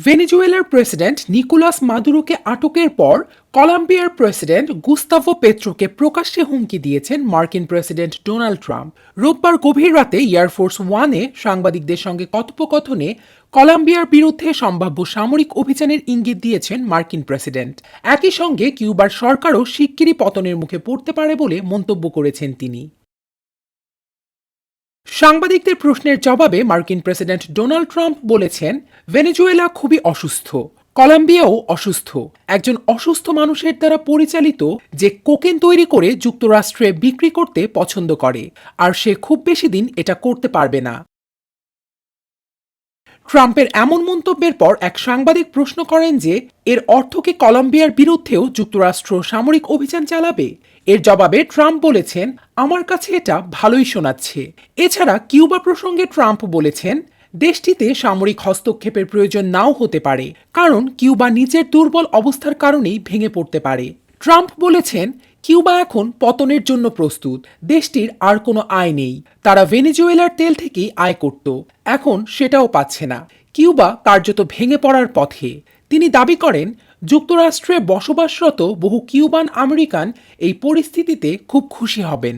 ভেনেজুয়েলার president Nicolas মাদুরোকে আটকের পর কলম্বিয়ার প্রেসিডেন্ট গুস্তাভো পেট্রোকে প্রকাশ্যে হুমকি দিয়েছেন মার্কিন প্রেসিডেন্ট ডোনাল্ড ট্রাম্প। রোববার গভীর রাতে এয়ারফোর্স ওয়ানে সাংবাদিকদের সঙ্গে কথোপকথনে কলম্বিয়ার বিরুদ্ধে সম্ভাব্য সামরিক অভিযানের ইঙ্গিত দিয়েছেন মার্কিন প্রেসিডেন্ট। একই সঙ্গে কিউবার সরকারও শিগগিরই পতনের মুখে পড়তে পারে বলে মন্তব্য করেছেন তিনি। সাংবাদিকদের প্রশ্নের জবাবে মার্কিন প্রেসিডেন্ট ডোনাল্ড ট্রাম্প বলেছেন, ভেনেজুয়েলা খুবই অসুস্থ, কলম্বিয়াও অসুস্থ। একজন অসুস্থ মানুষের দ্বারা পরিচালিত যে কোকেন তৈরি করে যুক্তরাষ্ট্রে বিক্রি করতে পছন্দ করে, আর সে খুব বেশি দিন এটা করতে পারবে না। ট্রাম্পের এমন মন্তব্যের পর এক সাংবাদিক প্রশ্ন করেন যে এর অর্থ কি কলম্বিয়ার বিরুদ্ধেও যুক্তরাষ্ট্র সামরিক অভিযান চালাবে। এর জবাবে ট্রাম্প বলেছেন, আমার কাছে এটা ভালোই শোনাচ্ছে। এছাড়া কিউবা প্রসঙ্গে ট্রাম্প বলেছেন, দেশটিতে সামরিক হস্তক্ষেপের প্রয়োজন নাও হতে পারে, কারণ কিউবা নিজের দুর্বল অবস্থার কারণেই ভেঙে পড়তে পারে। ট্রাম্প বলেছেন, কিউবা এখন পতনের জন্য প্রস্তুত। দেশটির আর কোনো আয় নেই। তারা ভেনেজুয়েলার তেল থেকেই আয় করত, এখন সেটাও পাচ্ছে না। কিউবা কার্যত ভেঙে পড়ার পথে। তিনি দাবি করেন, যুক্তরাষ্ট্রে বসবাসরত বহু কিউবান আমেরিকান এই পরিস্থিতিতে খুব খুশি হবেন।